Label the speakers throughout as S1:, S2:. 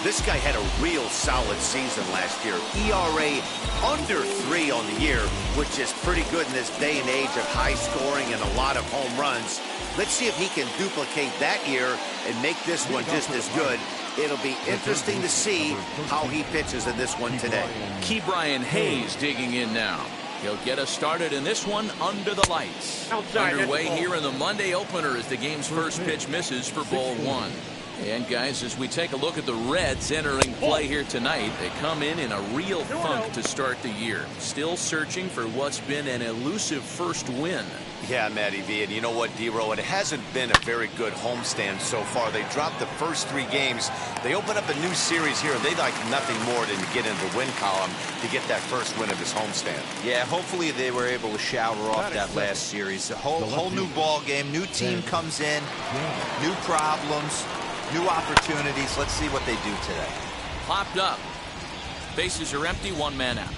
S1: This guy had a real solid season last year. ERA under 3 on the year, which is pretty good in this day and age of high scoring and a lot of home runs. Let's see if he can duplicate that year and make this one just as good. It'll be interesting to see how he pitches in this one today.
S2: Ke'Bryan Hayes digging in now. He'll get us started in this one under the lights. Underway here in the Monday opener as the game's first pitch misses for ball 1. And guys, as we take a look at the Reds entering play here tonight, they come in a real funk to start the year. Still searching for what's been an elusive first win.
S1: Yeah, Matty V, and you know what, D-Row, it hasn't been a very good homestand so far. They dropped the first 3 games. They open up a new series here. They'd like nothing more than to get into the win column to get that first win of his homestand.
S3: Yeah, hopefully they were able to shower off that last series. A whole new ball game, new team comes in, new problems, new opportunities. Let's see what they do today.
S2: Popped up. Bases are empty, 1 man out.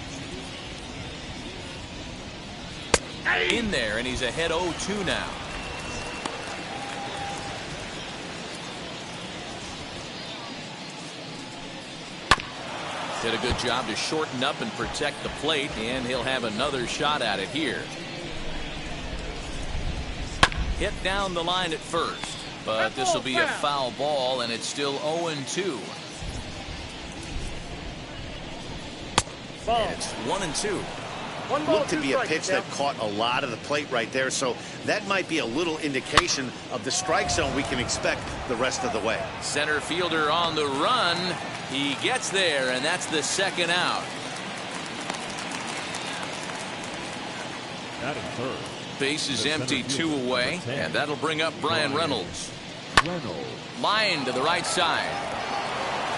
S2: In there, and he's ahead 0-2 now. Did a good job to shorten up and protect the plate, and he'll have another shot at it here. Hit down the line at first, but this will be a foul ball, and it's still 0-2. And it's 1-2.
S1: Looked to be a pitch that caught a lot of the plate right there, so that might be a little indication of the strike zone we can expect the rest of the way.
S2: Center fielder on the run. He gets there, and that's the second out. Base is empty, 2 away, and that'll bring up Brian Reynolds. Line to the right side,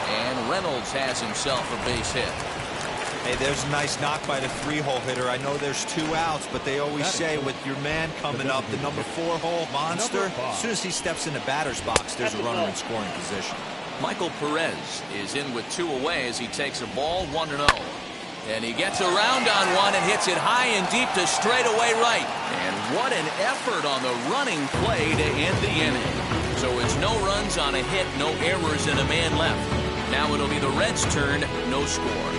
S2: and Reynolds has himself a base hit.
S3: Hey, there's a nice knock by the 3-hole hitter. I know there's 2 outs, but they always say with your man coming up, the number 4-hole monster, as soon as he steps in the batter's box, there's a runner in scoring position.
S2: Michael Perez is in with 2 away as he takes a ball 1-0. And he gets around on one and hits it high and deep to straightaway right. And what an effort on the running play to end the inning. So it's no runs on a hit, no errors, and a man left. Now it'll be the Reds' turn, no score.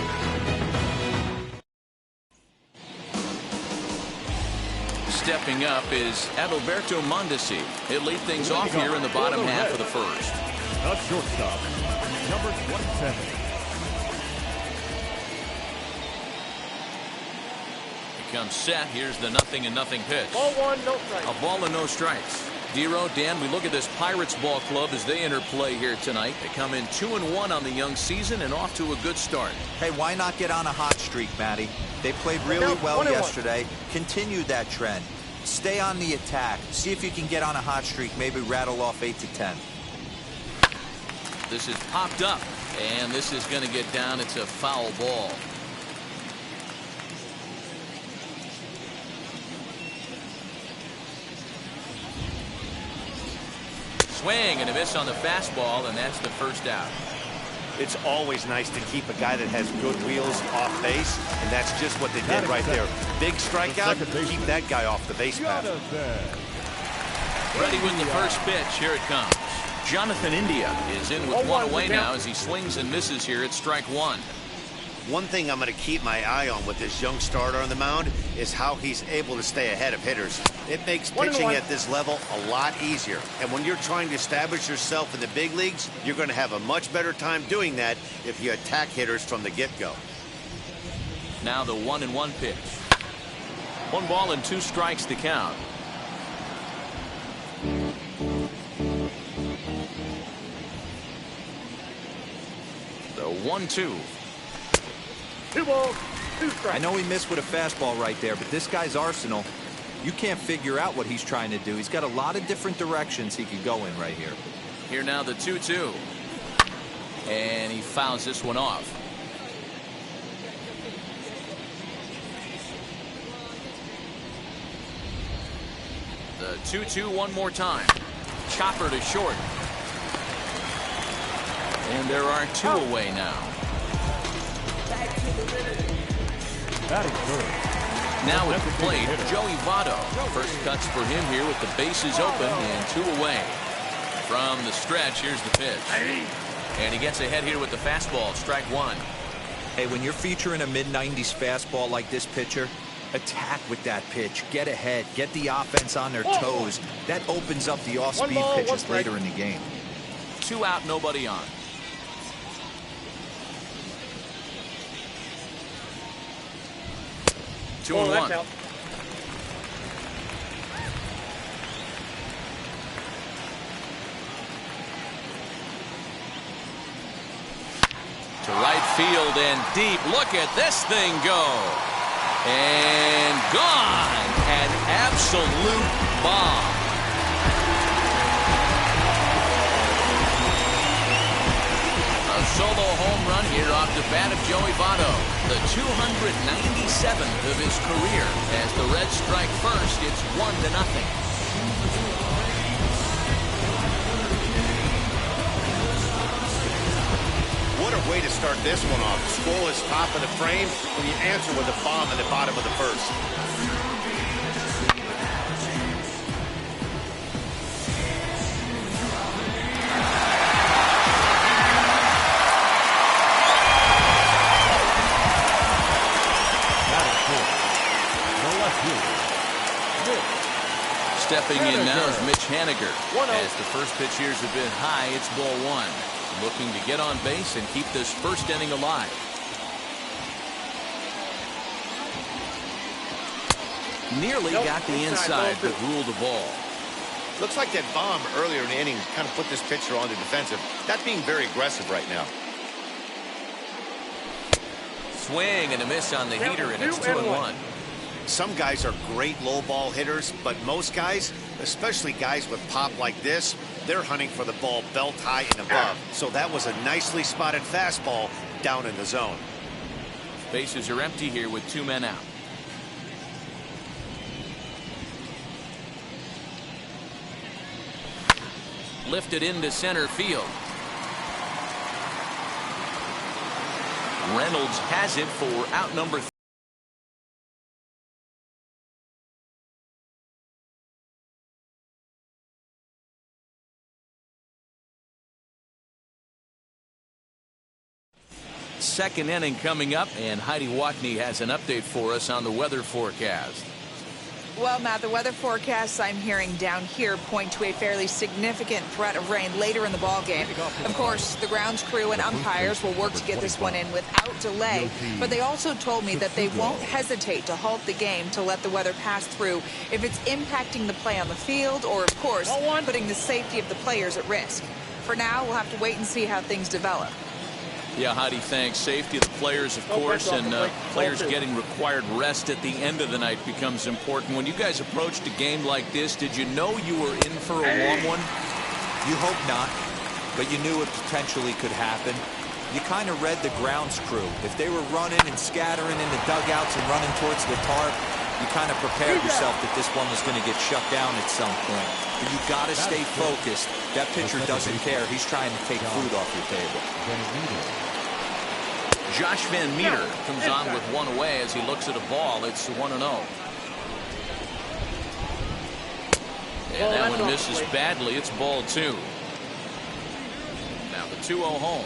S2: Stepping up is Adalberto Mondesi. He'll lead things off here in the bottom half of the first.
S4: A shortstop, number 27.
S2: He comes set. Here's the 0-0 pitch.
S5: Ball 1, no strikes.
S2: A ball and no strikes. D-Row, Dan, we look at this Pirates ball club as they enter play here tonight. They come in 2-1 on the young season and off to a good start.
S3: Hey, why not get on a hot streak, Matty? They played really well yesterday. Continue that trend. Stay on the attack. See if you can get on a hot streak. Maybe rattle off 8 to 10.
S2: This is popped up, and this is going to get down. It's a foul ball. Swing and a miss on the fastball, and that's the first out.
S1: It's always nice to keep a guy that has good wheels off base, and that's just what they did right there. Big strikeout, keep that guy off the base path.
S2: Ready with the first pitch. Here it comes. Jonathan India is in with 1 away now as he swings and misses here at strike 1.
S1: One thing I'm going to keep my eye on with this young starter on the mound is how he's able to stay ahead of hitters. It makes pitching at this level a lot easier. And when you're trying to establish yourself in the big leagues, you're going to have a much better time doing that if you attack hitters from the get-go.
S2: Now the 1-1 pitch. 1 ball and 2 strikes to count. The 1-2.
S5: 2 balls, 2 strikes.
S3: I know he missed with a fastball right there, but this guy's arsenal, you can't figure out what he's trying to do. He's got a lot of different directions he could go in right here.
S2: Here now the 2-2. And he fouls this one off. The 2-2 one more time. Chopper to short. And there are 2 away now. Now at the plate, Joey Votto. First cuts for him here with the bases open and 2 away. From the stretch, here's the pitch. And he gets ahead here with the fastball, strike one.
S3: Hey, when you're featuring a mid-90s fastball like this pitcher, attack with that pitch. Get ahead. Get the offense on their toes. That opens up the off-speed pitches later in the game.
S2: 2 out, nobody on. Two and one.
S5: Out.
S2: To right field and deep. Look at this thing go. And gone. An absolute bomb. A solo home run here off the bat of Joey Votto. The 297th of his career. As the Reds strike first, it's 1-0.
S1: What a way to start this one off. Scoreless top of the frame, and you answer with a bomb in the bottom of the first.
S2: Stepping in now is Mitch Haniger. As the first pitch years have been high, it's ball one. Looking to get on base and keep this first inning alive. Nearly got the inside, but ruled the ball.
S1: Looks like that bomb earlier in the inning kind of put this pitcher on the defensive. That's being very aggressive right now.
S2: Swing and a miss on the heater, and it's 2-1.
S1: Some guys are great low ball hitters, but most guys, especially guys with pop like this, they're hunting for the ball belt high and above. So that was a nicely spotted fastball down in the zone.
S2: Bases are empty here with 2 men out. Lifted into center field. Reynolds has it for out number 3. Second inning coming up, and Heidi Watney has an update for us on the weather forecast.
S6: Well, Matt, the weather forecasts I'm hearing down here point to a fairly significant threat of rain later in the ball game. Of course, the grounds crew and umpires will work to get this one in without delay, but they also told me that they won't hesitate to halt the game to let the weather pass through if it's impacting the play on the field or, of course, putting the safety of the players at risk. For now, we'll have to wait and see how things develop.
S2: Yeah, Heidi, thanks. Safety of the players, of course, and players getting required rest at the end of the night becomes important. When you guys approached a game like this, did you know you were in for a long one?
S3: You hope not, but you knew it potentially could happen. You kind of read the grounds crew. If they were running and scattering in the dugouts and running towards the tarp, you kind of prepared yourself that this one was going to get shut down at some point. But you got to stay focused. That pitcher doesn't care. He's trying to take food off your table.
S2: Josh Van Meter comes on with one away as he looks at a ball. It's 1-0. And that one misses badly. It's ball 2. Now the 2-0 home.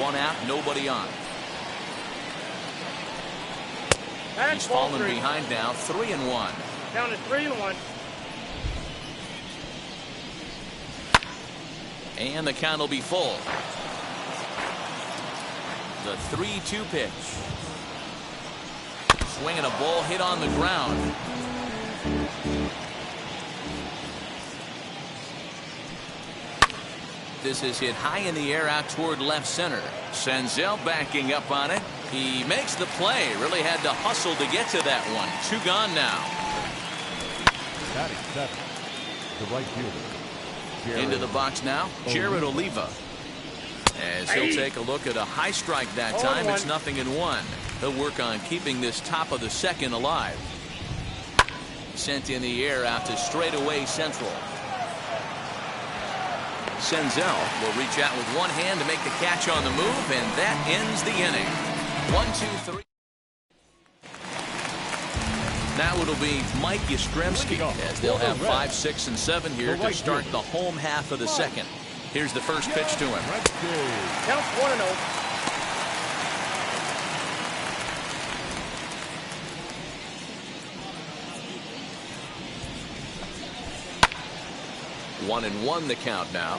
S2: One out, nobody on. He's fallen behind now, 3-1.
S5: Down to 3-1.
S2: And the count will be full. The 3-2 pitch. Swinging a ball hit on the ground. This is hit high in the air out toward left center. Senzel backing up on it. He makes the play. Really had to hustle to get to that one. 2 gone now.
S4: Batting 7, the right fielder.
S2: Into the box now, Jared Oliva. As he'll take a look at a high strike that time. It's 0-1. He'll work on keeping this top of the second alive. Sent in the air out to straightaway central. Senzel will reach out with one hand to make the catch on the move, and that ends the inning. 1, 2, 3. Now it'll be Mike Yastrzemski, as they'll have 5, 6, and 7 here to start the home half of the second. Here's the first pitch to him.
S5: Count 1-0.
S2: 1-1 the count now.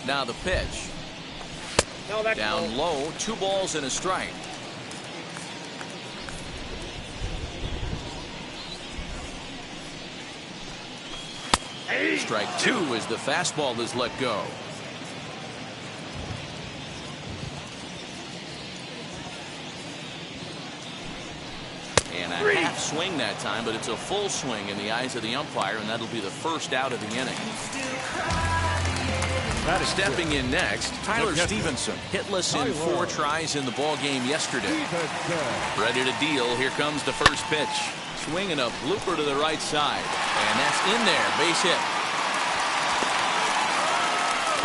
S2: Now the pitch.
S5: No, that's
S2: Down low, 2 balls and a strike. Strike 2 as the fastball is let go. And a half swing that time, but it's a full swing in the eyes of the umpire, and that'll be the first out of the inning. Stepping in next, Tyler Stevenson, hitless in 4 tries in the ball game yesterday. Ready to deal. Here comes the first pitch. Swinging a blooper to the right side, and that's in there. Base hit.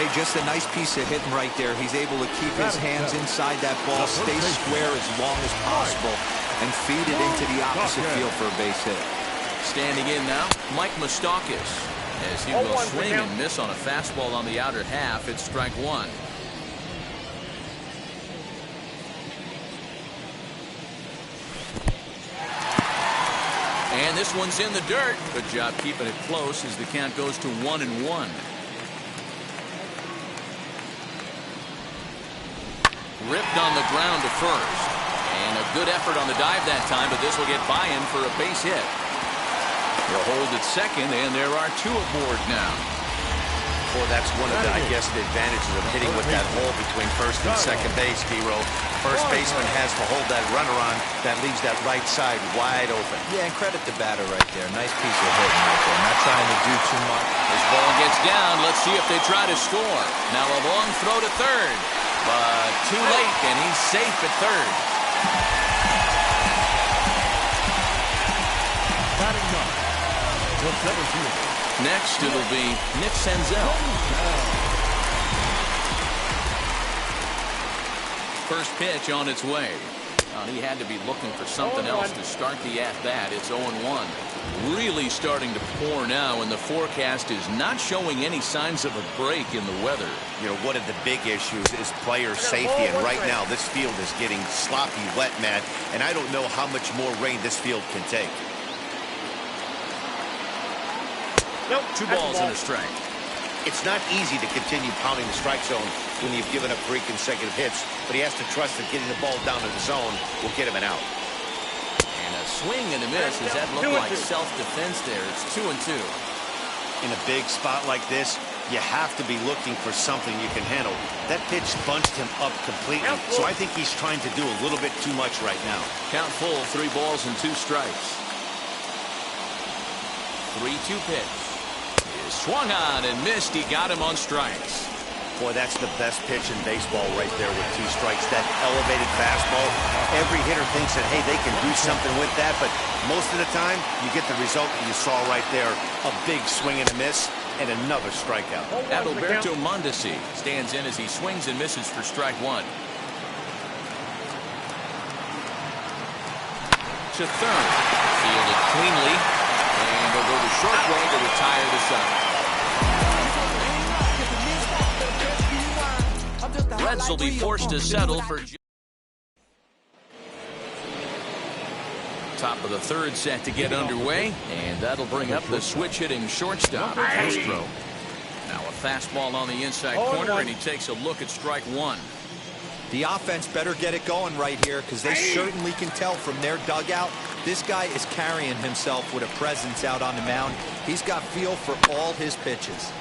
S3: Hey, just a nice piece of hitting right there. He's able to keep his hands inside that ball, stay square as long as possible, and feed it into the opposite field for a base hit.
S2: Standing in now, Mike Moustakas, as he will swing and miss on a fastball on the outer half. It's strike 1. And this one's in the dirt. Good job keeping it close as the count goes to 1-1. Ripped on the ground to first. And a good effort on the dive that time, but this will get by-in for a base hit. He'll hold at second, and there are 2 aboard now.
S1: Well, that's one of the, I guess, the advantages of hitting with that hole between first and second base, Hero. First baseman has to hold that runner on. That leaves that right side wide open.
S3: Yeah, and credit the batter right there. Nice piece of hitting right there. Not trying to do too much.
S2: This ball gets down. Let's see if they try to score. Now a long throw to third, but too late, and he's safe at third. Next, it'll be Nick Senzel. First pitch on its way. He had to be looking for something else to start the at-bat. It's 0-1. Really starting to pour now, and the forecast is not showing any signs of a break in the weather.
S1: You know, one of the big issues is player safety, and right now this field is getting sloppy wet, Matt, and I don't know how much more rain this field can take.
S5: Nope.
S2: 2 balls and a strike.
S1: It's not easy to continue pounding the strike zone when you've given up 3 consecutive hits, but he has to trust that getting the ball down to the zone will get him an out.
S2: And a swing and a miss. Does that look like self-defense there? It's 2-2.
S1: In a big spot like this, you have to be looking for something you can handle. That pitch bunched him up completely, so I think he's trying to do a little bit too much right now.
S2: Count full, 3 balls and 2 strikes. 3-2 pitch. Swung on and missed. He got him on strikes.
S1: Boy, that's the best pitch in baseball right there with 2 strikes. That elevated fastball. Every hitter thinks that, hey, they can do something with that, but most of the time, you get the result that you saw right there. A big swing and a miss, and another strikeout.
S2: Adalberto Mondesi stands in as he swings and misses for strike 1. To third. Fielded cleanly. And they'll go to short way to retire the side. Reds will be forced to settle for top of the third set to get underway, and that'll bring up the switch hitting shortstop Castro. Now a fastball on the inside corner, and he takes a look at strike 1.
S3: The offense better get it going right here, because they certainly can tell from their dugout this guy is carrying himself with a presence out on the mound. He's got feel for all his pitches.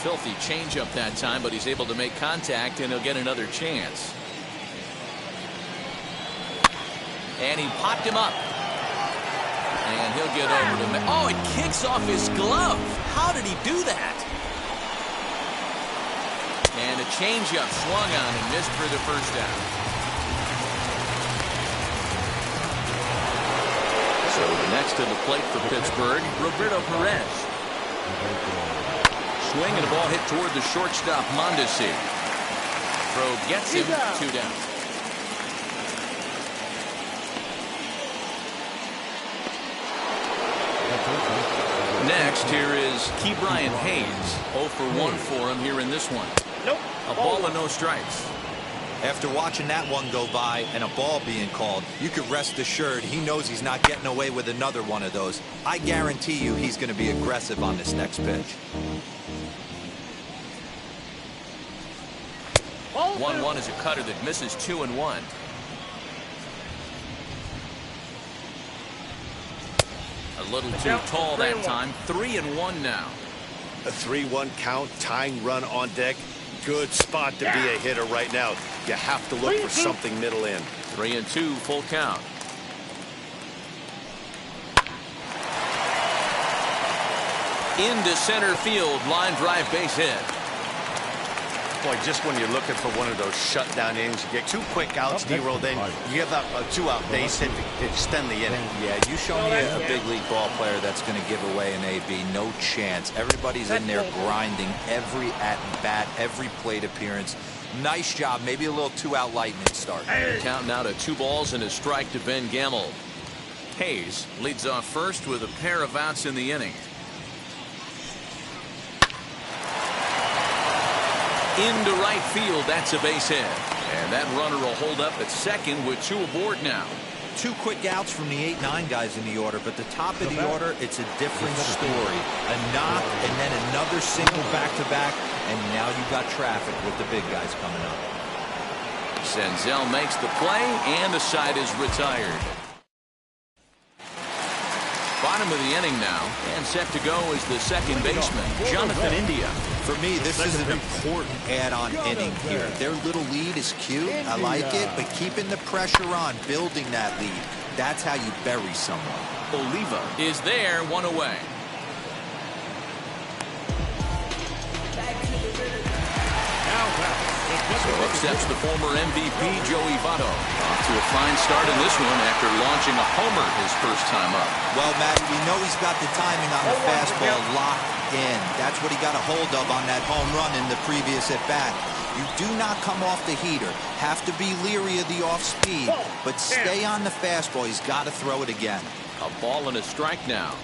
S2: Filthy changeup that time, but he's able to make contact, and he'll get another chance. And he popped him up. And he'll get over to... Oh, it kicks off his glove. How did he do that? And a changeup swung on and missed for the first out. So next to the plate for Pittsburgh, Roberto Perez. Swing and a ball hit toward the shortstop, Mondesi. Throw gets him 2 down. Next, here is Ke'Bryan Hayes. 0 for 1 for him here in this one.
S5: Nope.
S2: A ball and no strikes.
S3: After watching that one go by and a ball being called, you could rest assured he knows he's not getting away with another one of those. I guarantee you he's going to be aggressive on this next pitch.
S2: 1-1 is a cutter that misses 2-1. A little too tall that time. 3-1 now.
S1: A 3-1 count, tying run on deck. Good spot to be a hitter right now. You have to look for something middle in.
S2: 3-2, full count. Into center field, line drive base hit.
S1: Boy, just when you're looking for one of those shutdown innings, you get 2 quick outs, D-roll, then you give up a 2-out base hit to extend the inning.
S3: Yeah, you show me a big league ball player that's going to give away an AB. No chance. Everybody's in there grinding every at-bat, every plate appearance. Nice job. Maybe a little 2-out lightning start.
S2: Count now to 2 balls and a strike to Ben Gamel. Hayes leads off first with a pair of outs in the inning. Into right field, that's a base hit. And that runner will hold up at second with 2 aboard now.
S3: 2 quick outs from the 8-9 guys in the order, but the top of the order, it's a different story. A knock and then another single back-to-back, and now you've got traffic with the big guys coming up.
S2: Senzel makes the play, and the side is retired. Bottom of the inning now, and set to go is the second baseman, Jonathan India.
S3: For me, this is an important add-on inning here. Their little lead is cute. I like it, but keeping the pressure on, building that lead, that's how you bury someone.
S2: Oliva is there, 1 away. So accepts the former MVP, Joey Votto. Off to a fine start in this one after launching a homer his first time up.
S3: Well, Matt, we know he's got the timing on the fastball locked in. That's what he got a hold of on that home run in the previous at-bat. You do not come off the heater. Have to be leery of the off-speed, but stay on the fastball. He's got to throw it again.
S2: A ball and a strike now.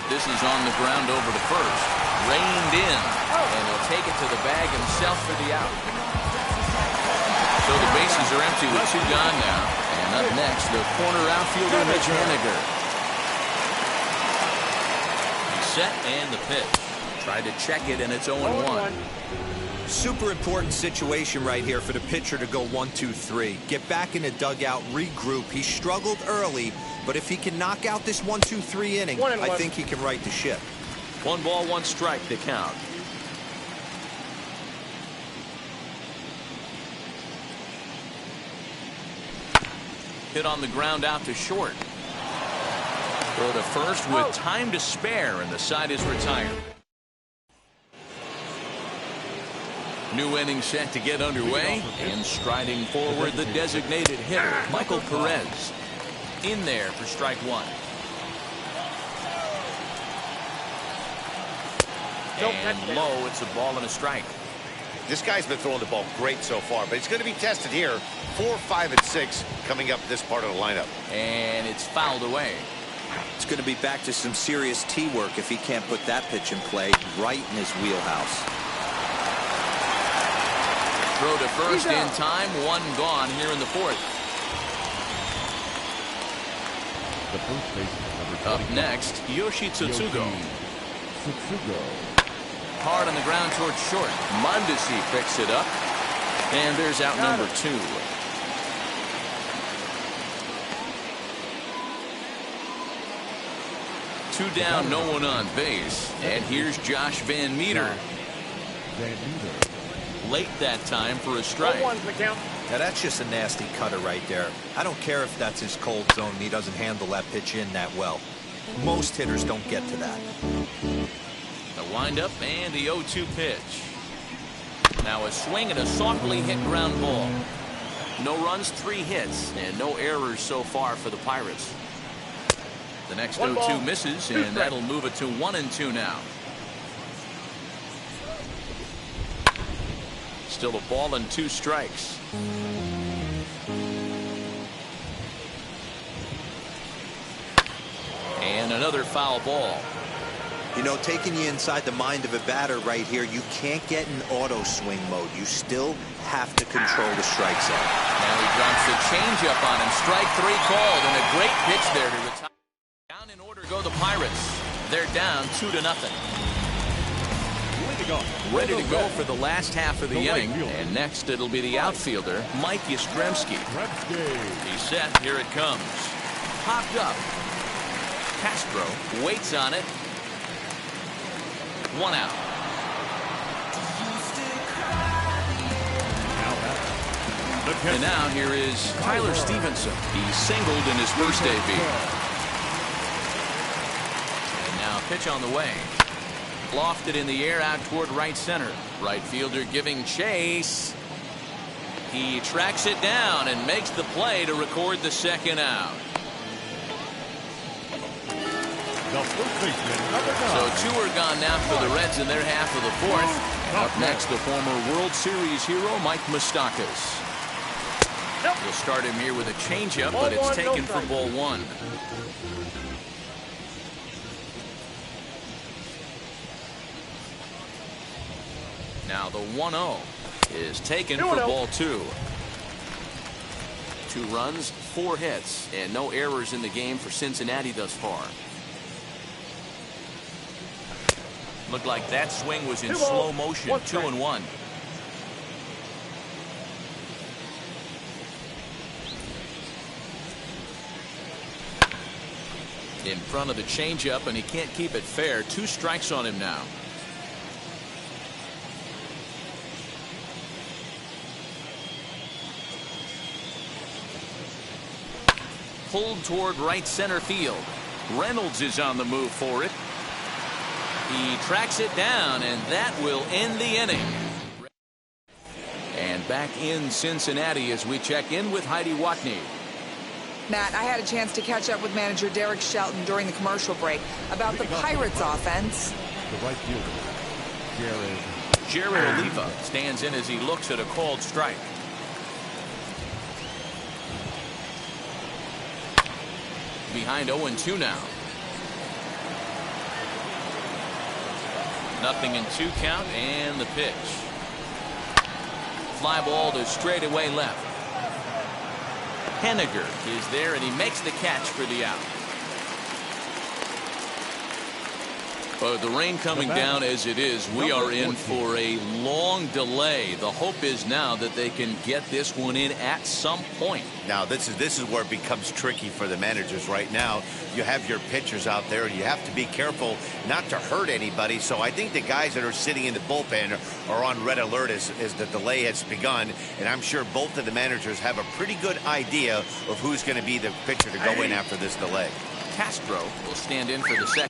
S2: This is on the ground over to first. Reined in. And he'll take it to the bag himself for the out. So the bases are empty with 2 gone now. And up next, the corner outfielder, Mitch Haniger. He's set and the pitch. Tried to check it, and it's 0-1.
S3: Super important situation right here for the pitcher to go 1-2-3. Get back in the dugout, regroup. He struggled early, but if he can knock out this 1-2-3 inning, I think he can right the ship.
S2: 1 ball, 1 strike to count. Hit on the ground out to short. Throw to first with time to spare, and the side is retired. New inning set to get underway, and striding forward the designated hitter, Michael Perez. In there for strike 1. And low, it's a ball and a strike.
S1: This guy's been throwing the ball great so far, but he's going to be tested here. 4, 5, and 6 coming up this part of the lineup.
S2: And it's fouled away.
S3: It's going to be back to some serious tee work if he can't put that pitch in play right in his wheelhouse.
S2: Throw to first in time. 1 gone here in the 4th.
S4: The first baseman,
S2: Up next, Yoshi Tsutsugo. Hard on the ground towards short. Mondesi picks it up. And there's out number 2. Two down, no one on base. And here's Josh Van Meter. Late that time for a strike.
S3: Now that's just a nasty cutter right there. I don't care if that's his cold zone and he doesn't handle that pitch in that well. Most hitters don't get to that.
S2: The windup and the 0-2 pitch. Now a swing and a softly hit ground ball. No runs, 3 hits, and no errors so far for the Pirates. The next 0-2
S5: One ball,
S2: misses,
S5: two
S2: and
S5: strikes.
S2: that'll move it to 1-2 now. Still a ball and 2 strikes. And another foul ball.
S3: You know, taking you inside the mind of a batter right here, you can't get in auto swing mode. You still have to control the strike zone.
S2: Now he drops the changeup on him. Strike 3 called, and a great pitch there to retire. Down in order go the Pirates. They're down 2-0. Ready to go for the last half of the inning. And next it'll be the outfielder, Mike Yastrzemski. He's set. Here it comes. Popped up. Castro waits on it. 1 out. And now here is Tyler Stevenson. He singled in his first debut. And now pitch on the way. Lofted in the air out toward right center. Right fielder giving chase. He tracks it down and makes the play to record the 2nd out. So 2 are gone now for the Reds in their half of the 4th. Up next, the former World Series hero, Mike Moustakas. We'll start him here with a changeup, but it's taken for ball 1. Now the 1-0 is taken for ball 2. 2 runs, 4 hits, and no errors in the game for Cincinnati thus far. Looked like that swing was in slow motion. 2-1. In front of the changeup, and he can't keep it fair. 2 strikes on him now. Pulled toward right center field. Reynolds is on the move for it. He tracks it down, and that will end the inning. And back in Cincinnati as we check in with Heidi Watney.
S6: Matt, I had a chance to catch up with manager Derek Shelton during the commercial break about the Pirates offense.
S4: The right fielder,
S2: Jared Oliva stands in as he looks at a called strike. Behind 0-2 now. Nothing in 2 count, and the pitch. Fly ball to straightaway left. Henniger is there, and he makes the catch for the out. But the rain coming down as it is, we are in for a long delay. The hope is now that they can get this one in at some point.
S1: Now this is where it becomes tricky for the managers right now. You have your pitchers out there, and you have to be careful not to hurt anybody. So I think the guys that are sitting in the bullpen are on red alert as the delay has begun. And I'm sure both of the managers have a pretty good idea of who's going to be the pitcher to go in after this delay.
S2: Castro will stand in for the second.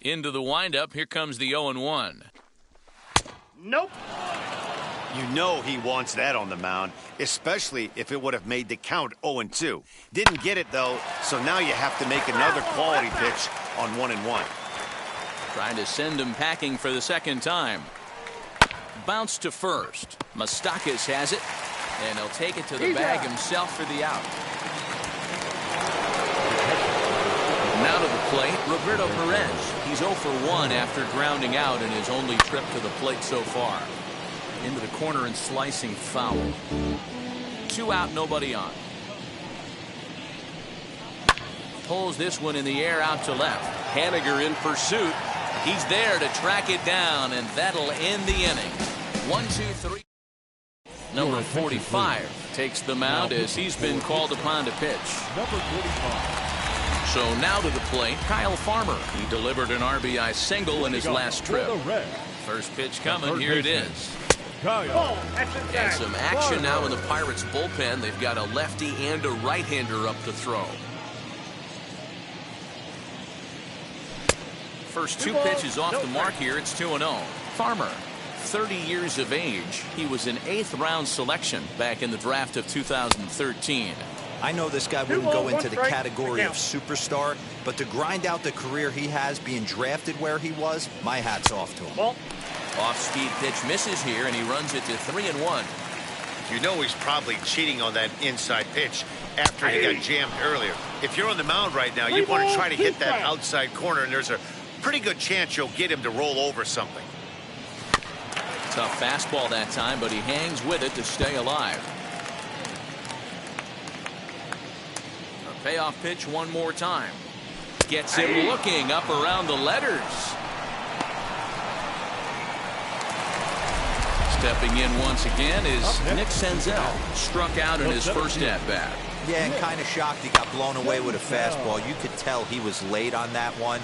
S2: Into the windup. Here comes the 0-1.
S5: Nope.
S1: You know he wants that on the mound, especially if it would have made the count 0-2. Didn't get it, though, so now you have to make another quality pitch on 1-1.
S2: Trying to send him packing for the 2nd time. Bounce to first. Moustakas has it, and he'll take it to the bag himself for the out. Now to the plate, Roberto Perez. He's 0 for 1 after grounding out in his only trip to the plate so far. Into the corner and slicing foul. 2 out, nobody on. Pulls this one in the air out to left. Henniger in pursuit. He's there to track it down, and that'll end the inning. 1-2-3. Number 45 takes the mound as he's been called upon to pitch.
S4: number 45.
S2: So now to the plate, Kyle Farmer. He delivered an RBI single in his last trip. First pitch coming. Here it is. And some action now in the Pirates bullpen. They've got a lefty and a right-hander up to throw. first two pitches off the mark here. It's 2-0. Farmer, 30 years of age. He was an 8th round selection back in the draft of 2013.
S3: I know this guy wouldn't go into the category of superstar, but to grind out the career he has being drafted where he was, my hat's off to him.
S2: Off-speed pitch misses here, and he runs it to 3-1.
S1: You know he's probably cheating on that inside pitch after he got jammed earlier. If you're on the mound right now, you want to try to hit that outside corner, and there's a pretty good chance you'll get him to roll over something.
S2: Tough fastball that time, but he hangs with it to stay alive. A payoff pitch one more time. Gets him looking up around the letters. Stepping in once again is Nick Senzel. Struck out in his first at-bat.
S3: Yeah, and kind of shocked he got blown away with a fastball. You could tell he was late on that one.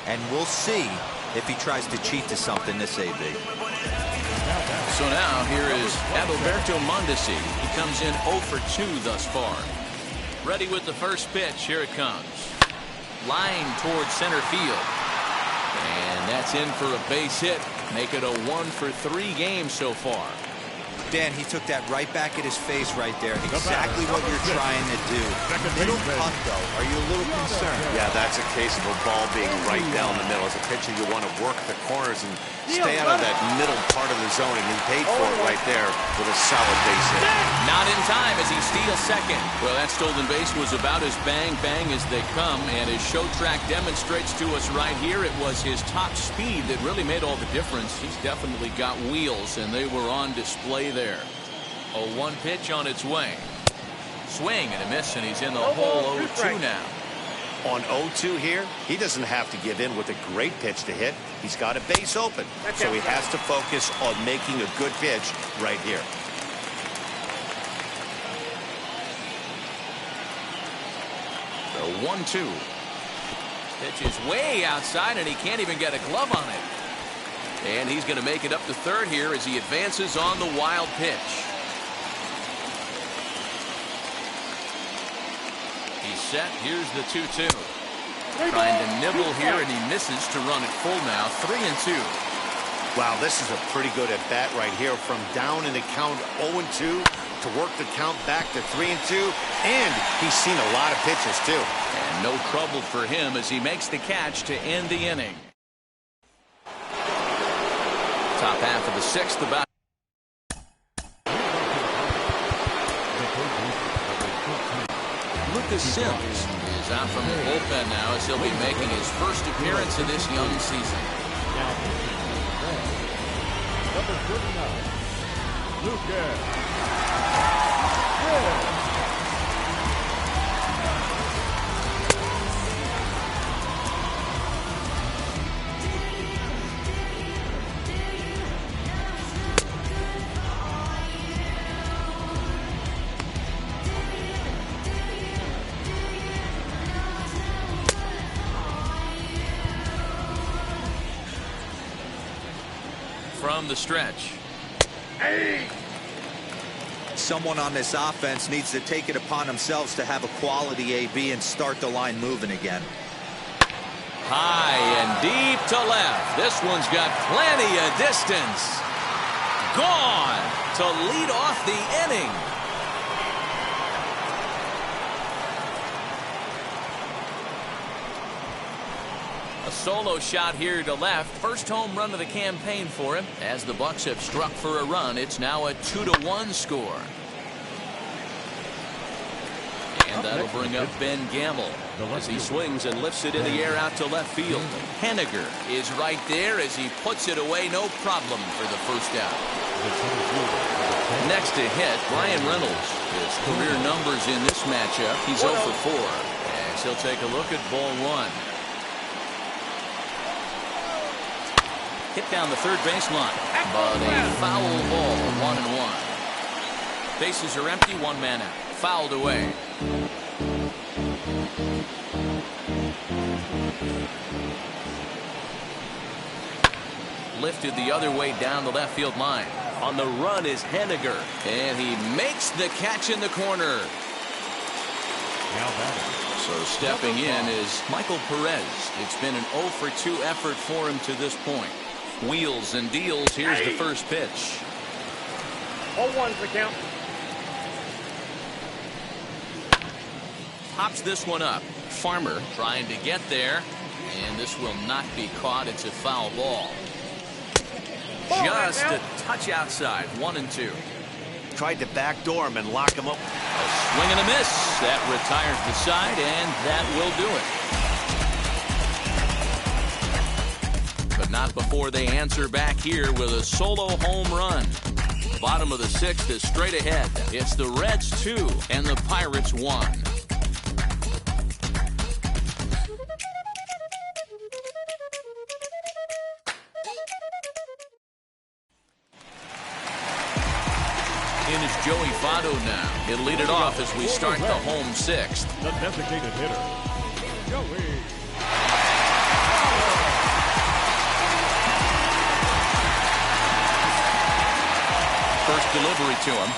S3: And we'll see if he tries to cheat to something this AB.
S2: So now here is Adalberto Mondesi. He comes in 0 for 2 thus far. Ready with the first pitch. Here it comes. Line towards center field. And that's in for a base hit. Make it a 1 for 3 game so far.
S3: Dan, he took that right back at his face right there. Exactly what you're trying to do. Middle cut, though. Are you a little concerned?
S1: Yeah, that's a case of a ball being right down the middle. As a pitcher, you want to work the corners and stay out of that middle part of the zone, and he paid for it right there with a solid base hit.
S2: Not in time as he steals second. Well, that stolen base was about as bang-bang as they come, and his show track demonstrates to us right here it was his top speed that really made all the difference. He's definitely got wheels, and they were on display there. A 1 pitch on its way. Swing and a miss, and he's in the hole 0-2 now.
S1: On 0-2 here, he doesn't have to give in with a great pitch to hit. He's got a base open, so he has to focus on making a good pitch right here.
S2: The 1-2. Pitch is way outside, and he can't even get a glove on it. And he's going to make it up to third here as he advances on the wild pitch. He's set. Here's the 2-2. Trying to nibble here, and he misses to run it full now. 3-2.
S1: Wow, this is a pretty good at bat right here. From down in the count 0-2 to work the count back to 3-2. And he's seen a lot of pitches, too.
S2: And no trouble for him as he makes the catch to end the inning. Top half of the 6th about. Lucas Sims is out from the bullpen now as he'll be making his first appearance of this young season.
S4: Number 39, Lucas.
S2: From the stretch.
S3: Someone on this offense needs to take it upon themselves to have a quality AB and start the line moving again.
S2: High and deep to left. This one's got plenty of distance. Gone to lead off the inning. A solo shot here to left. First home run of the campaign for him. As the Bucks have struck for a run, it's now a 2-1 score. And that'll bring up Ben Gamble as he swings and lifts it in the air out to left field. Henniger is right there as he puts it away, no problem for the first out. Next to hit, Brian Reynolds. His career numbers in this matchup, he's 0 for 4. As he'll take a look at ball 1. Hit down the third baseline, but a foul ball, 1-1. Bases are empty, 1 man out. Fouled away. Lifted the other way down the left field line. On the run is Henniger, and he makes the catch in the corner. So stepping in is Michael Perez. It's been an 0 for 2 effort for him to this point. Wheels and deals. Here's the first pitch.
S5: 0-1's the count.
S2: Pops this one up. Farmer trying to get there, and this will not be caught. It's a foul ball. Just a touch outside. 1-2.
S1: Tried to backdoor him and lock him up.
S2: A swing and a miss. That retires the side, and that will do it. But not before they answer back here with a solo home run. Bottom of the 6th is straight ahead. It's the Reds 2 and the Pirates 1. In is Joey Votto now. He'll lead it off as we start the home 6th.
S4: The designated hitter, Joey.
S2: First delivery to him.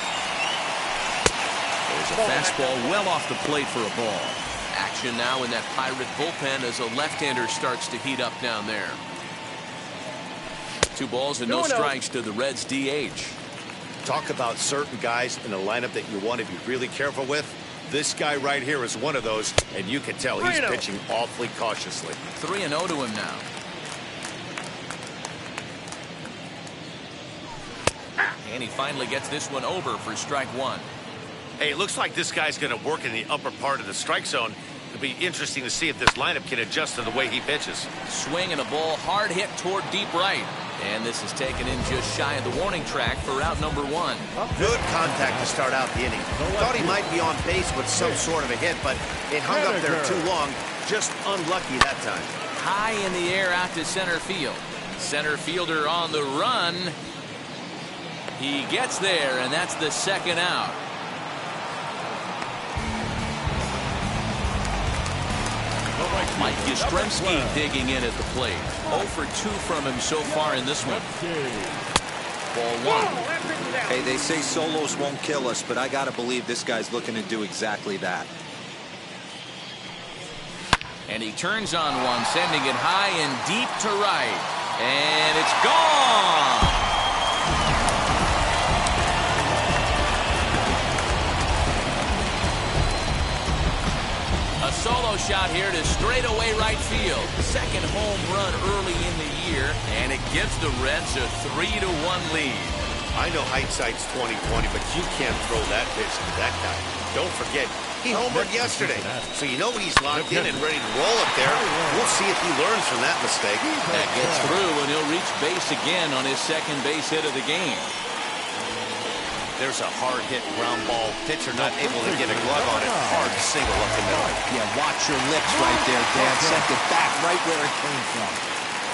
S2: There's a fastball well off the plate for a ball. Action now in that Pirate bullpen as a left-hander starts to heat up down there. 2 balls and no strikes to the Reds DH.
S1: Talk about certain guys in the lineup that you want to be really careful with. This guy right here is one of those, and you can tell he's pitching awfully cautiously.
S2: 3-0 to him now. And he finally gets this one over for strike 1.
S1: Hey, it looks like this guy's going to work in the upper part of the strike zone. It'll be interesting to see if this lineup can adjust to the way he pitches.
S2: Swing and a ball hard hit toward deep right. And this is taken in just shy of the warning track for out number 1.
S1: Good contact to start out the inning. Thought he might be on base with some sort of a hit, but it hung up there too long. Just unlucky that time.
S2: High in the air out to center field. Center fielder on the run. He gets there, and that's the 2nd out. Mike Yastrzemski digging in at the plate. 0 for 2 from him so far in this one. Ball 1.
S3: Hey, they say solos won't kill us, but I got to believe this guy's looking to do exactly that.
S2: And he turns on one, sending it high and deep to right. And it's gone. A solo shot here to straightaway right field. 2nd home run early in the year, and it gives the Reds a 3-1 lead.
S1: I know hindsight's 20/20, but you can't throw that pitch to that guy. Don't forget, he homered yesterday, so you know he's locked in and ready to roll up there. We'll see if he learns from that mistake.
S2: That gets through, and he'll reach base again on his 2nd base hit of the game.
S1: There's a hard hit ground ball. Pitcher not able to get a glove on it. Hard single up the middle.
S3: Yeah, watch your lips right there, Dan. Sent it back right where it came from.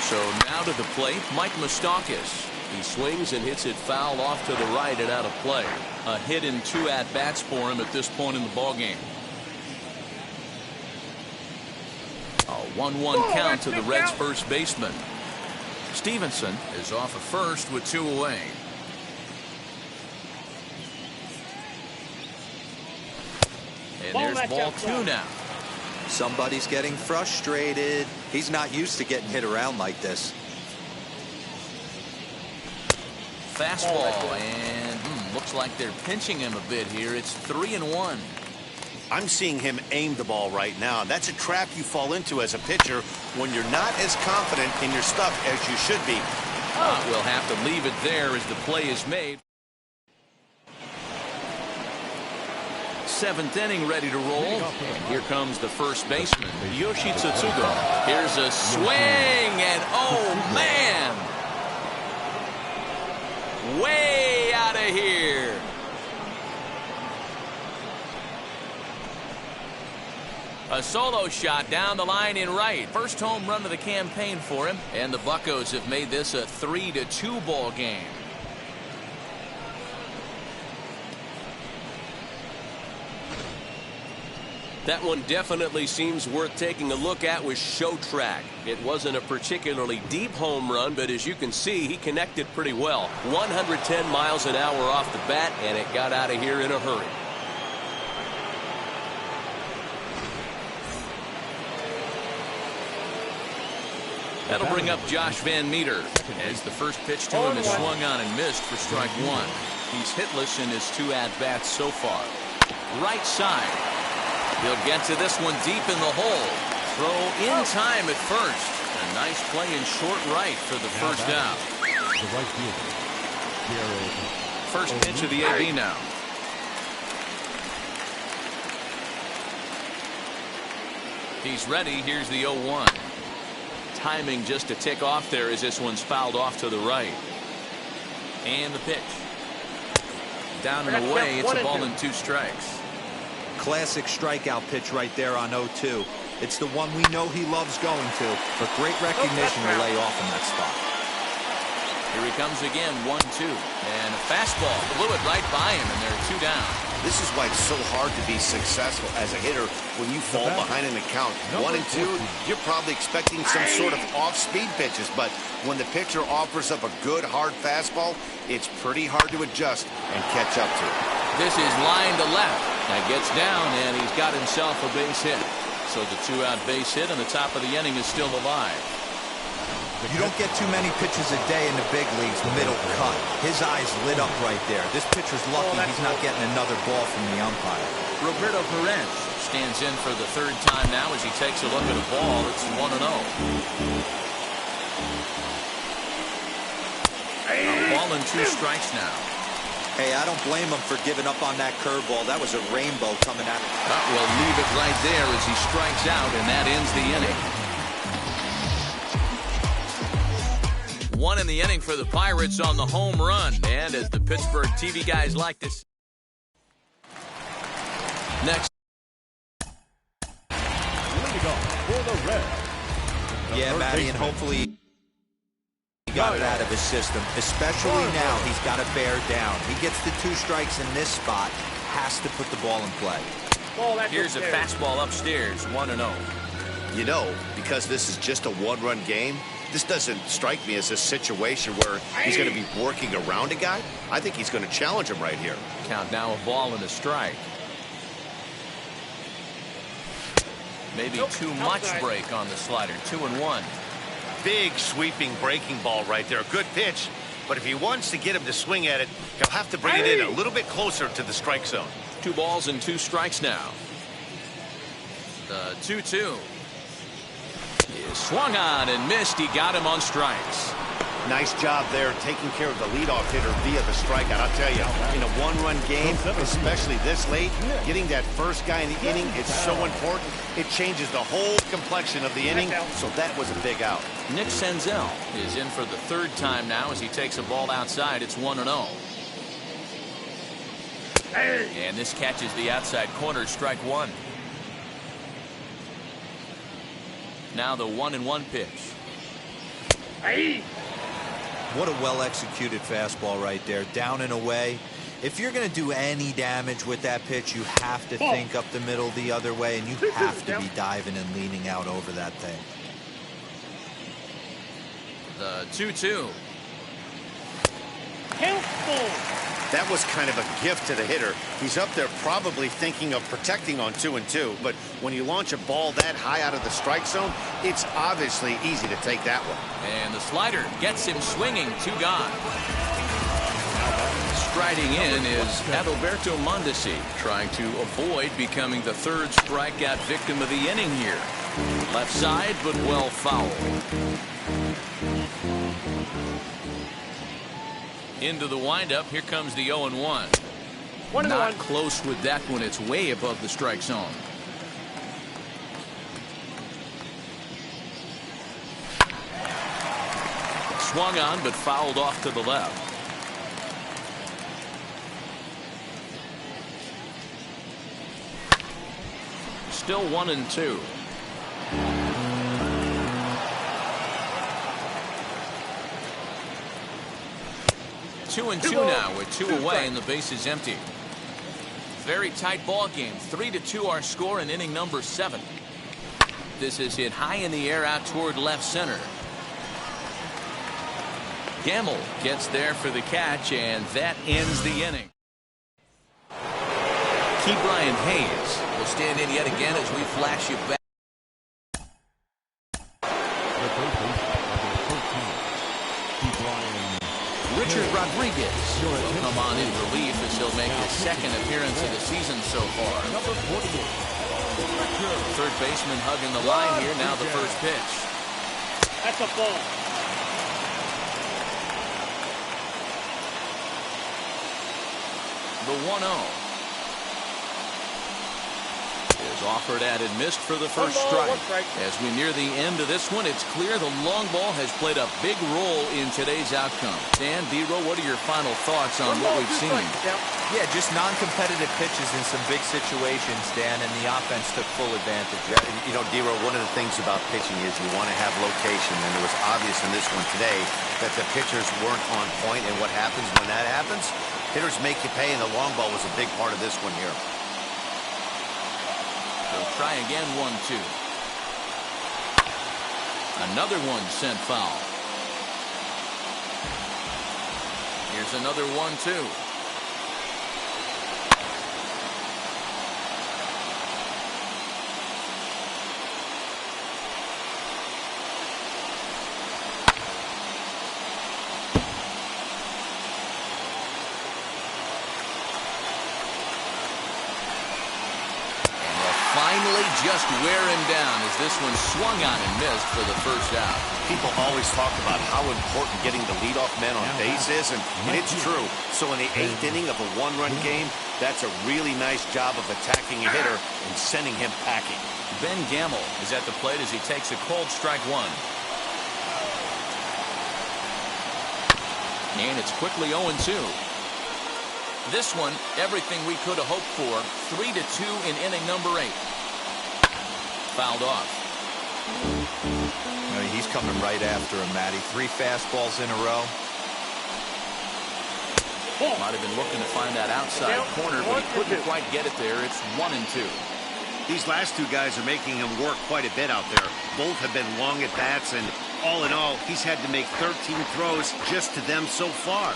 S2: So now to the plate, Mike Moustakas. He swings and hits it foul off to the right and out of play. A hit in 2 at-bats for him at this point in the ballgame. A 1-1 count to the Reds' first baseman. Stevenson is off at first with 2 away. And there's ball 2 now.
S3: Somebody's getting frustrated. He's not used to getting hit around like this.
S2: Fastball, and looks like they're pinching him a bit here. It's 3-1.
S1: I'm seeing him aim the ball right now. That's a trap you fall into as a pitcher when you're not as confident in your stuff as you should be.
S2: We'll have to leave it there as the play is made. 7th inning ready to roll. And here comes the first baseman, Yoshi Tsutsugo. Here's a swing, and oh man! Way out of here. A solo shot down the line in right. First home run of the campaign for him. And the Buccos have made this a 3-2 ball game.
S7: That one definitely seems worth taking a look at with Show Track. It wasn't a particularly deep home run, but as you can see, he connected pretty well. 110 miles an hour off the bat, and it got out of here in a hurry.
S2: That'll bring up Josh Van Meter as the first pitch to him is swung on and missed for strike one. He's hitless in his 2 at-bats so far. Right side. He'll get to this one deep in the hole. Throw in time at first. A nice play in short right for the first out.
S4: The right fielder.
S2: First pitch of the AB now. He's ready. Here's the 0-1. Timing just a tick off there as this one's fouled off to the right. And the pitch. Down and away. It's a ball and 2 strikes.
S3: Classic strikeout pitch right there on 0-2. It's the one we know he loves going to, but great recognition to lay off in that spot.
S2: Here he comes again, 1-2. And a fastball blew it right by him, and they're 2 down.
S1: This is why it's so hard to be successful as a hitter when you fall behind in the count. 1 and 2, you're probably expecting some sort of off-speed pitches, but when the pitcher offers up a good, hard fastball, it's pretty hard to adjust and catch up to it.
S2: This is line to left. That gets down, and he's got himself a base hit. So the 2-out base hit, and the top of the inning is still alive.
S3: You don't get too many pitches a day in the big leagues, middle cut. His eyes lit up right there. This pitcher's lucky he's not getting another ball from the umpire.
S2: Roberto Perez stands in for the 3rd time now as he takes a look at a ball. It's 1-0. A ball and 2 strikes now.
S3: Hey, I don't blame him for giving up on that curveball. That was a rainbow coming out.
S2: We'll leave it right there as he strikes out, and that ends the inning. 1 in the inning for the Pirates on the home run. And as the Pittsburgh TV guys like this. Next.
S4: Leading off for the Reds.
S3: Yeah, Matty, and hopefully he got it out of his system. Especially now, he's got to bear down. He gets the 2 strikes in this spot. Has to put the ball in play.
S2: Here's a fastball upstairs, 1-0.
S1: You know, because this is just a 1-run game, this doesn't strike me as a situation where he's going to be working around a guy. I think he's going to challenge him right here.
S2: Count now, a ball and a strike. Maybe too much break on the slider. 2-1.
S1: Big sweeping breaking ball right there. Good pitch. But if he wants to get him to swing at it, he'll have to bring it in a little bit closer to the strike zone.
S2: 2 balls and 2 strikes now. The 2-2. He swung on and missed. He got him on strikes.
S1: Nice job there taking care of the leadoff hitter via the strikeout. I'll tell you, in a 1-run game, especially this late, getting that first guy in the inning is so important. It changes the whole complexion of the inning, so that was a big out.
S2: Nick Senzel is in for the 3rd time now as he takes a ball outside. It's 1-0. And this catches the outside corner, strike 1. Now the 1-1 pitch.
S3: What a well-executed fastball right there. Down and away. If you're going to do any damage with that pitch, you have to think up the middle the other way, and you have to be diving and leaning out over that thing.
S2: The 2-2.
S1: That was kind of a gift to the hitter. He's up there probably thinking of protecting on 2-2, but when you launch a ball that high out of the strike zone, it's obviously easy to take that one.
S2: And the slider gets him swinging. 2 gone. Striding in is Adalberto Mondesi, trying to avoid becoming the 3rd strikeout victim of the inning here. Left side, but well fouled. Into the windup. Here comes the 0-1. Not close with that one. It's way above the strike zone. Swung on, but fouled off to the left. Still 1-2. Two and two now with 2 away and the base is empty. Very tight ball game. 3-2 our score in inning number 7. This is hit high in the air out toward left center. Gamble gets there for the catch, and that ends the inning. Key Brian Hayes will stand in yet again as we flash you back. Richard Rodriguez will come on in relief as he'll make his second appearance of the season so far.
S4: Number 48.
S2: Third baseman hugging the line here. Now the first pitch.
S5: That's a ball.
S2: The 1-0 is offered at and missed for the first strike. As we near the end of this one, it's clear the long ball has played a big role in today's outcome. Dan, D-Row, what are your final thoughts on what we've seen?
S3: Yeah, just non-competitive pitches in some big situations, Dan, and the offense took full advantage.
S1: Yeah, you know, D-Row, one of the things about pitching is you want to have location, and it was obvious in this one today that the pitchers weren't on point, and what happens when that happens? Hitters make you pay, and the long ball was a big part of this one here.
S2: They'll try again, 1-2. Another one sent foul. Here's another 1-2. Finally just wear him down as this one swung on and missed for the first out.
S1: People always talk about how important getting the leadoff man on base is, and it's true. So in the 8th inning of a one-run game, that's a really nice job of attacking a hitter and sending him packing.
S2: Ben Gamble is at the plate as he takes a cold strike one. And it's quickly 0-2. This one, everything we could have hoped for. 3-2 in inning number 8. Fouled off.
S3: I mean, he's coming right after him, Matty. 3 fastballs in a row.
S2: Might have been looking to find that outside corner, but he couldn't quite get it there. It's 1-2.
S1: These last two guys are making him work quite a bit out there. Both have been long at bats, and all in all, he's had to make 13 throws just to them so far.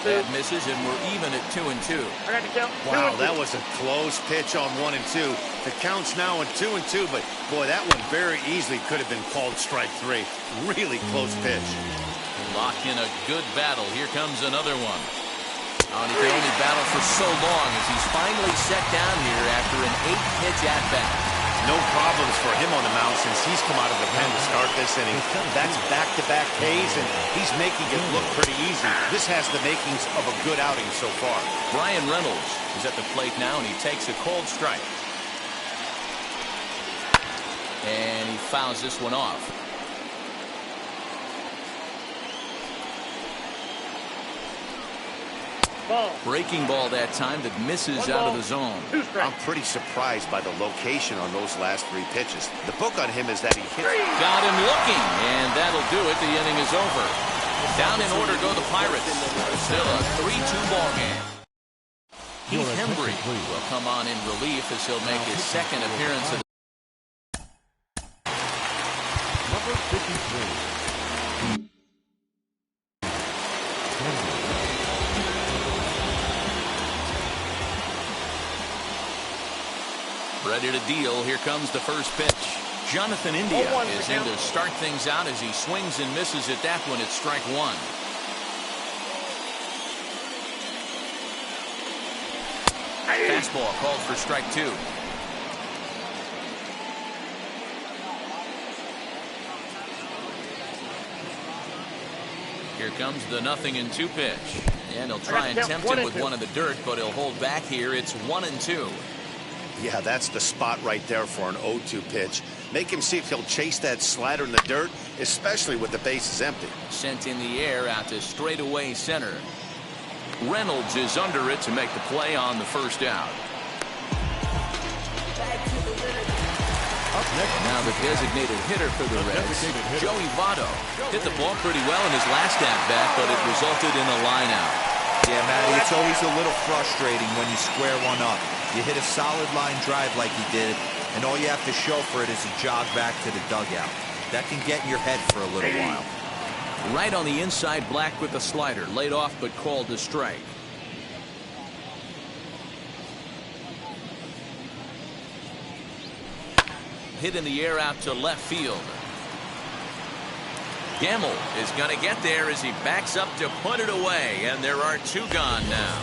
S2: That misses, and we're even at 2-2.
S5: I got to count.
S1: Wow, that was a close pitch on 1-2. The count's now at 2-2, but boy, that one very easily could have been called strike 3. Really close pitch.
S2: Lock in a good battle. Here comes another one. Oh, and he can only battle for so long as he's finally set down here after an 8-pitch at-bat.
S1: No problems for him on the mound since he's come out of the pen to start this inning. That's back-to-back Ks, and he's making it look pretty easy. This has the makings of a good outing so far.
S2: Brian Reynolds is at the plate now, and he takes a cold strike. And he fouls this one off. Breaking ball that time that misses out of the zone.
S1: I'm pretty surprised by the location on those last 3 pitches. The book on him is that he hits.
S2: Got him looking, and that'll do it. The inning is over. Down in order go the Pirates. Still a 3-2 ball game. Heath Hembry will come on in relief as he'll make his second appearance of the
S4: Number 53.
S2: ready to deal. Here comes the first pitch. Jonathan India is in to start things out as he swings and misses at that one at strike 1. Fastball called for strike 2. Here comes the 0-2 pitch. And he'll try and tempt him with one in the dirt, but he'll hold back here. It's 1-2.
S1: Yeah, that's the spot right there for an 0-2 pitch. Make him see if he'll chase that slider in the dirt, especially with the bases empty.
S2: Sent in the air out to straightaway center. Reynolds is under it to make the play on the first out. Now the designated hitter for the Reds, Joey Votto, hit the ball pretty well in his last at-bat, but it resulted in a line-out.
S3: Yeah, Matty, it's always a little frustrating when you square one up. You hit a solid line drive like he did, and all you have to show for it is a jog back to the dugout. That can get in your head for a little while.
S2: Right on the inside, Black with the slider, laid off but called a strike. Hit in the air out to left field. Gamble is going to get there as he backs up to put it away, and there are 2 gone now.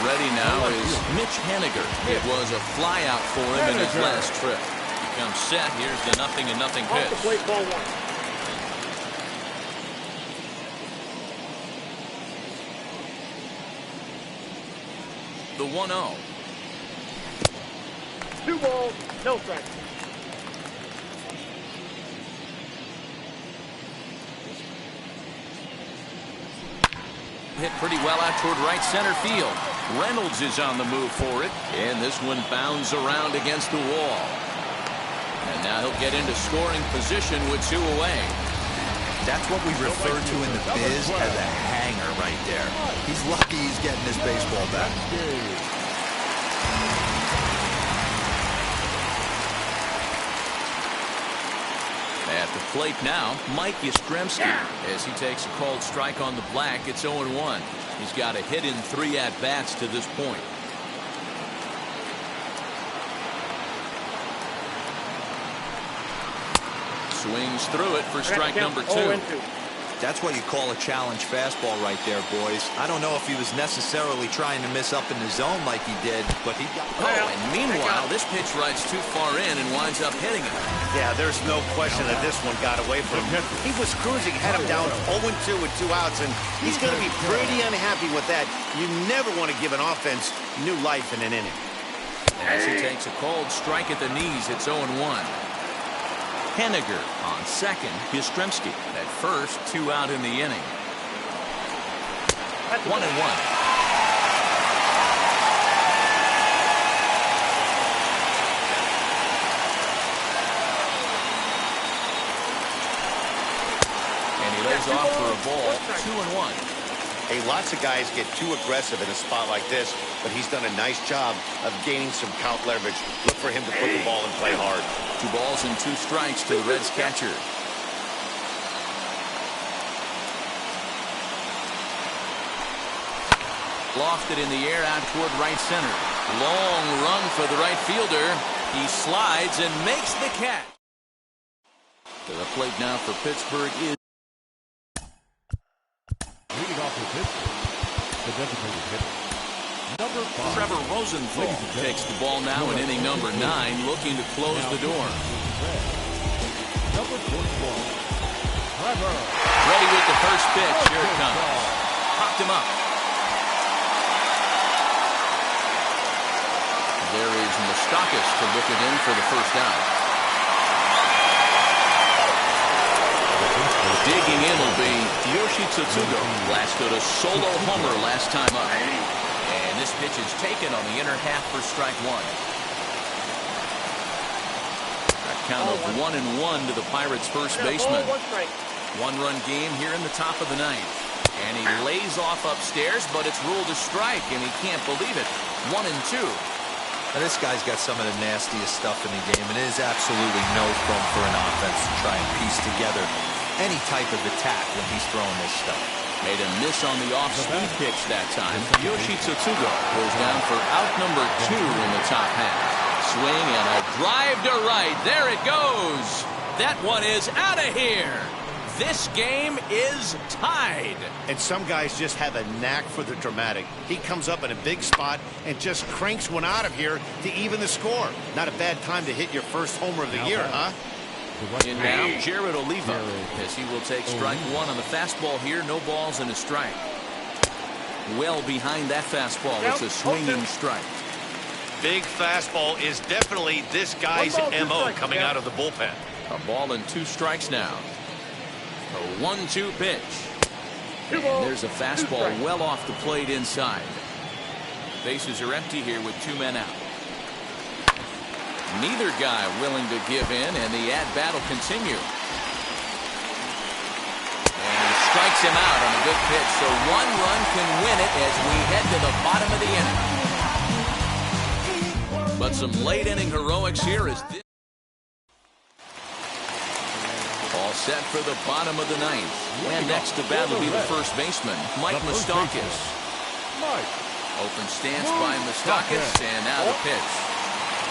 S2: Ready now is Mitch Haniger. It was a flyout for him in his last trip. He comes set. Here's the 0-0 pitch.
S5: Off the plate, ball 1.
S2: The 1-0.
S5: 2 balls, no strikes.
S2: Hit pretty well out toward right center field. Reynolds is on the move for it, and this one bounds around against the wall. And now he'll get into scoring position with 2 away.
S3: That's what we refer to in the biz as a hanger right there. He's lucky he's getting this baseball back.
S2: At the plate now, Mike Yastrzemski, as he takes a called strike on the black. It's 0-1. He's got a hit in 3 at-bats to this point. Swings through it for strike number 2.
S3: That's what you call a challenge fastball right there, boys. I don't know if he was necessarily trying to miss up in the zone like he did, but he got...
S2: Oh, and meanwhile, this pitch rides too far in and winds up hitting him.
S1: Yeah, there's no question that this one got away from him. He was cruising, had him down 0-2 with 2 outs, and he's going to be pretty unhappy with that. You never want to give an offense new life in an inning.
S2: As he takes a called strike at the knees, it's 0-1. Haniger on second. Yastrzemski at first. 2 out in the inning. 1-1. And he lays off for a ball. 2-1.
S1: Hey, lots of guys get too aggressive in a spot like this, but he's done a nice job of gaining some count leverage. Look for him to put the ball and play hard.
S2: 2 balls and 2 strikes to the Reds catcher. Lofted in the air out toward right center. Long run for the right fielder. He slides and makes the catch. To the plate now for Pittsburgh is
S4: leading off the pitch, the designated hitter, number 5.
S2: Trevor Rosenthal takes the ball now in inning number 9, looking to close the door.
S4: Number 41, Trevor.
S2: Ready with the first pitch. Here it comes. Popped him up. There is Moustakas to look it in for the first out. Digging in will be Yoshi Tsutsugo. Blasted a solo homer last time up. And this pitch is taken on the inner half for strike 1. A count of 1-1 to the Pirates' first baseman. 1-run game here in the top of the 9th. And he lays off upstairs, but it's ruled a strike, and he can't believe it. 1-2.
S3: Now, this guy's got some of the nastiest stuff in the game, and it is absolutely no fun for an offense to try and piece together any type of attack when he's throwing this stuff.
S2: Made a miss on the off-speed pitch that time. Yoshi Tsutsugo goes down for out number 2 in the top half. Swing and a drive to right. There it goes. That one is out of here. This game is tied.
S1: And some guys just have a knack for the dramatic. He comes up in a big spot and just cranks one out of here to even the score. Not a bad time to hit your first homer of the year, huh?
S2: And now Jared Oliva, as he will take strike 1 on the fastball here. No balls and a strike. Well behind that fastball. It's a swinging strike.
S1: Big fastball is definitely this guy's MO coming out of the bullpen.
S2: A ball and 2 strikes now. A 1-2 pitch. And there's a fastball well off the plate inside. Bases are empty here with 2 men out. Neither guy willing to give in, and the at-bat will continue. And he strikes him out on a good pitch, so 1 run can win it as we head to the bottom of the inning. But some late-inning heroics here as this. All set for the bottom of the 9th. And next to bat will be the first baseman, Mike Moustakas. Open stance by Moustakas, and now the pitch.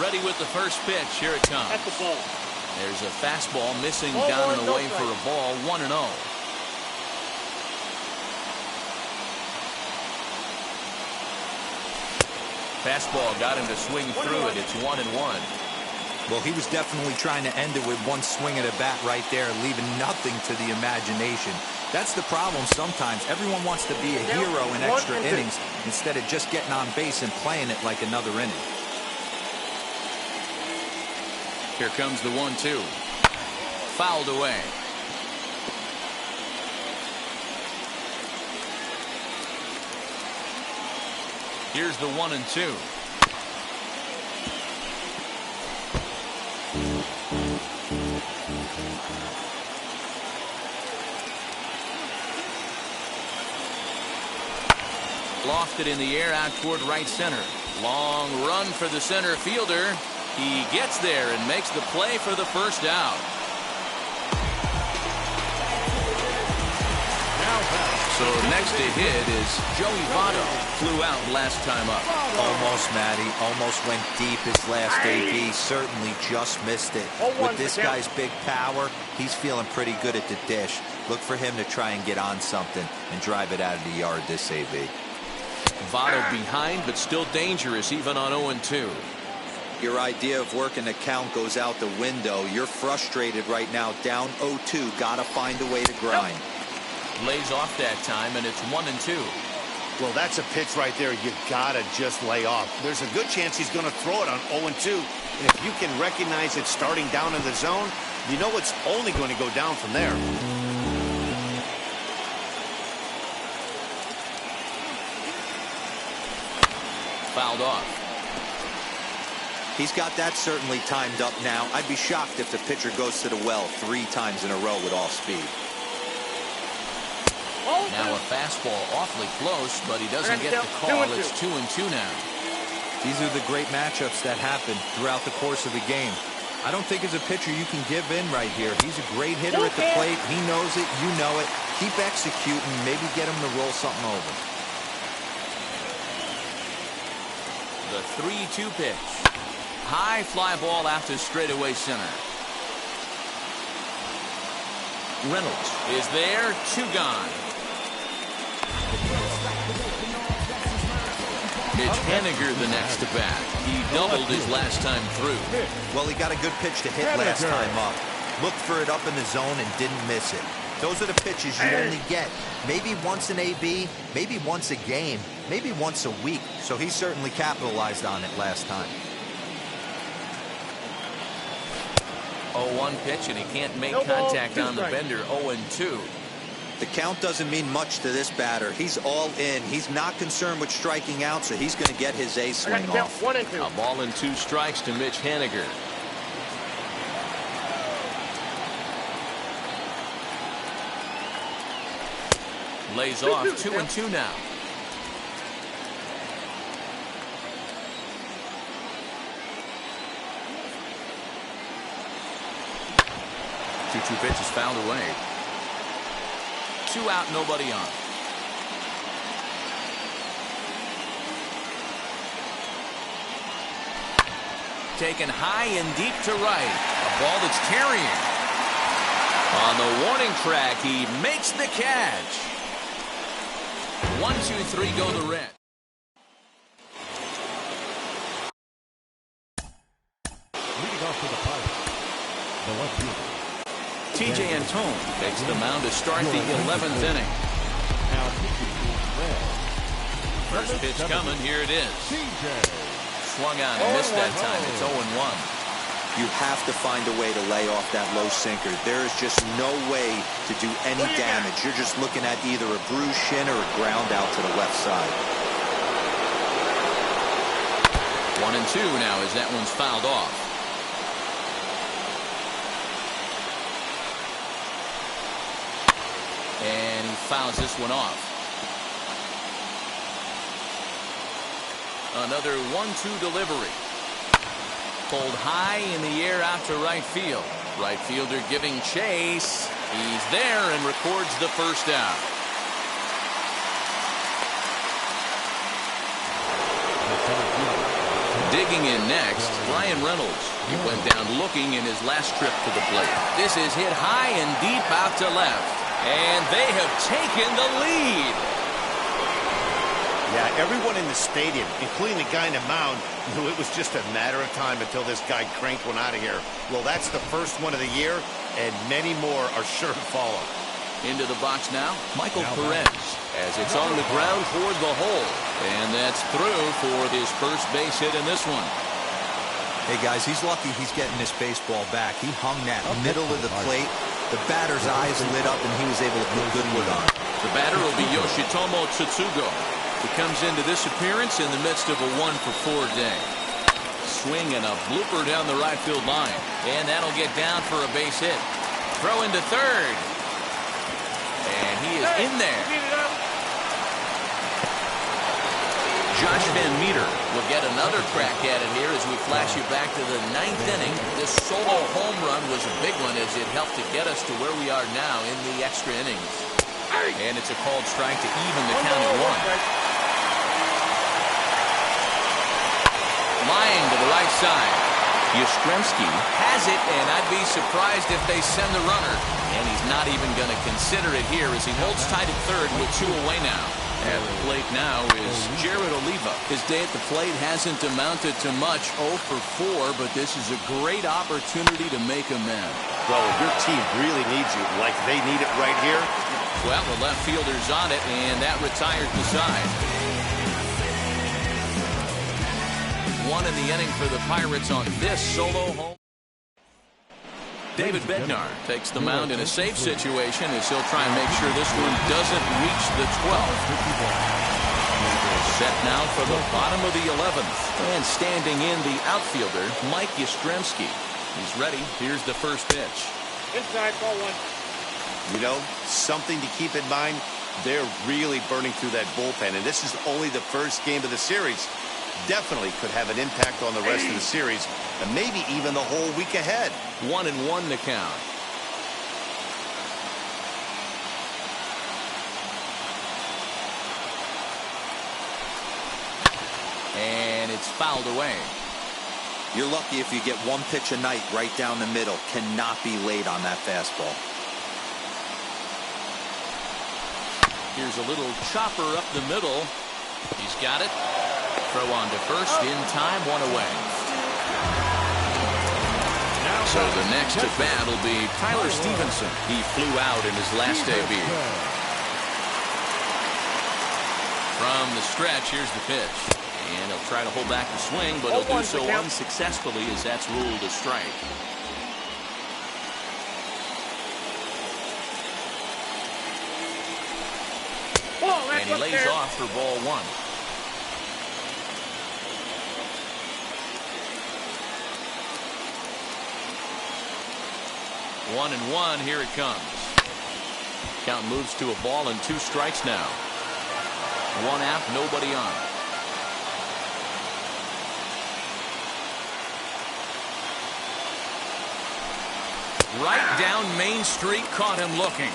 S2: Ready with the first pitch. Here it comes.
S5: That's the ball.
S2: There's a fastball missing
S5: Ball
S2: down
S5: one,
S2: and
S5: no
S2: away for
S5: strike.
S2: a ball. 1-0. Fastball got him to swing through it. It's 1-1.
S3: Well, he was definitely trying to end it with one swing of the bat right there, leaving nothing to the imagination. That's the problem sometimes. Everyone wants to be a hero in extra innings instead of just getting on base and playing it like another inning.
S2: Here comes the 1-2. Fouled away. Here's the 1-2. Lofted in the air out toward right center. Long run for the center fielder. He gets there and makes the play for the first out. So next to hit is Joey Votto. Flew out last time up.
S3: Almost, Matty. Almost went deep his last AB. Certainly just missed it. With this guy's big power, he's feeling pretty good at the dish. Look for him to try and get on something and drive it out of the yard this AB.
S2: Votto behind, but still dangerous even on 0-2.
S3: Your idea of working the count goes out the window. You're frustrated right now, down 0-2. Gotta find a way to grind.
S2: Lays off that time, and it's 1-2.
S1: Well, that's a pitch right there you gotta just lay off. There's a good chance he's gonna throw it on 0-2. And if you can recognize it starting down in the zone, you know it's only going to go down from there.
S2: Fouled off.
S3: He's got that certainly timed up now. I'd be shocked if the pitcher goes to the well 3 times in a row with all speed.
S2: Now a fastball awfully close, but he doesn't get the call. It's 2-2 now.
S3: These are the great matchups that happen throughout the course of a game. I don't think as a pitcher you can give in right here. He's a great hitter at the plate. He knows it. You know it. Keep executing. Maybe get him to roll something over.
S2: The 3-2 pitch. High fly ball out to straightaway center. Reynolds is there. 2 gone. Mitch Haniger the next to bat. He doubled his last time through.
S3: Well, he got a good pitch to hit last time up. Looked for it up in the zone and didn't miss it. Those are the pitches you only get. Maybe once an AB, maybe once a game, maybe once a week. So he certainly capitalized on it last time.
S2: 0-1 pitch, and he can't make contact on the bender. 0-2.
S3: The count doesn't mean much to this batter. He's all in. He's not concerned with striking out, so he's going to get his A swing off.
S5: 1-2.
S2: A ball and 2 strikes to Mitch Haniger. Lays off. 2-2 now. Two pitches fouled away. 2 out, nobody on. Taken high and deep to right. A ball that's carrying. On the warning track, he makes the catch. 1, 2, 3 go the Reds.
S4: Leading off to the plate, the left fielder.
S2: T.J. Antone takes the mound to start the 11th inning. First pitch coming. Here it is. Swung on and missed that time. It's 0-1.
S3: You have to find a way to lay off that low sinker. There is just no way to do any damage. You're just looking at either a bruised shin or a ground out to the left side.
S2: 1-2 now as that one's fouled off. And he fouls this one off. Another 1-2 delivery. Pulled high in the air out to right field. Right fielder giving chase. He's there and records the first out. Digging in next, Ryan Reynolds. He went down looking in his last trip to the plate. This is hit high and deep out to left. And they have taken the lead.
S1: Yeah, everyone in the stadium, including the guy in the mound, knew it was just a matter of time until this guy cranked one out of here. Well, that's the first one of the year, and many more are sure to follow.
S2: Into the box now, Michael Perez, as it's on the ground toward the hole. And that's through for his first base hit in this one.
S3: Hey, guys, he's lucky he's getting this baseball back. He hung that middle of the plate. The batter's eyes lit up, and he was able to put good wood on.
S2: The batter will be Yoshitomo Tsutsugo. He comes into this appearance in the midst of a 1-for-4 day. Swing and a blooper down the right field line. And that'll get down for a base hit. Throw into third. And he is in there. Josh Van Meter will get another crack at it here as we flash you back to the 9th inning. This solo home run was a big one as it helped to get us to where we are now in the extra innings. And it's a called strike to even the count at 1. Lying to the right side. Yastrzemski has it, and I'd be surprised if they send the runner. And he's not even going to consider it here as he holds tight at third with 2 away now. At the plate now is Jared Oliva. His day at the plate hasn't amounted to much, 0 for 4, but this is a great opportunity to make amends.
S1: Well, if your team really needs you, like they need it right here.
S2: Well, the left fielder's on it, and that retires the side. 1 in the inning for the Pirates on this solo home. David Bednar takes the mound in a safe situation as he'll try and make sure this one doesn't reach the 12th. Set now for the bottom of the 11th. And standing in the outfielder, Mike Yastrzemski. He's ready. Here's the first pitch.
S5: Inside, ball 1.
S1: You know, something to keep in mind, they're really burning through that bullpen, and this is only the first game of the series. Definitely could have an impact on the rest of the series, and maybe even the whole week ahead.
S2: 1-1 to count. And it's fouled away.
S3: You're lucky if you get one pitch a night right down the middle. Cannot be late on that fastball.
S2: Here's a little chopper up the middle. He's got it. Throw on to first in time, 1 away. So the next at bat will be Tyler Stevenson. He flew out in his last debut. From the stretch, here's the pitch. And he'll try to hold back the swing, but he'll do so unsuccessfully as that's ruled a strike. And he lays off for ball 1. One and 1, here it comes. Count moves to a ball and 2 strikes now. 1 out, nobody on. Right down Main Street, caught him looking.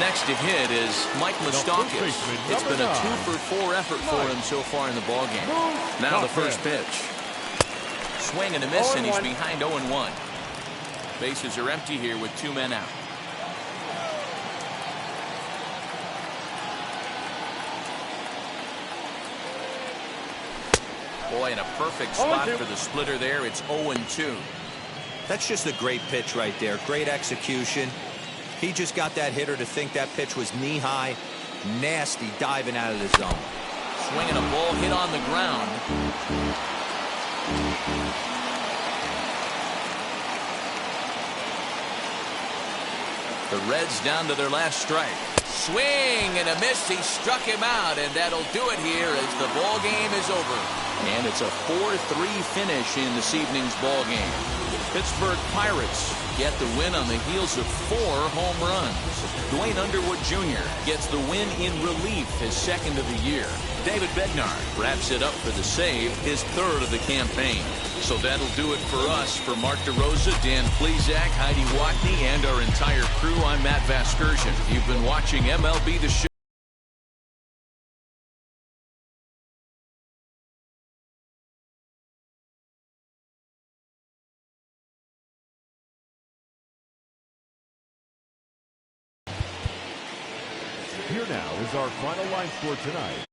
S2: Next to hit is Mike Moustakas. It's been a 2-for-4 effort for him so far in the ballgame. Now the first pitch. Swing and a miss, and he's behind 0-1. Bases are empty here with 2 men out. Boy, in a perfect spot for the splitter there. It's 0-2.
S3: That's just a great pitch right there. Great execution. He just got that hitter to think that pitch was knee-high. Nasty diving out of the zone.
S2: Swinging a ball hit on the ground. The Reds down to their last strike. Swing and a miss. He struck him out, and that'll do it here as the ball game is over. And it's a 4-3 finish in this evening's ball game. Pittsburgh Pirates get the win on the heels of 4 home runs. Dwayne Underwood Jr. gets the win in relief, his 2nd of the year. David Bednar wraps it up for the save, his 3rd of the campaign. So that'll do it for us. For Mark DeRosa, Dan Plesac, Heidi Watney, and our entire crew, I'm Matt Vasgersian. You've been watching MLB The Show.
S4: Here now is our final line score tonight.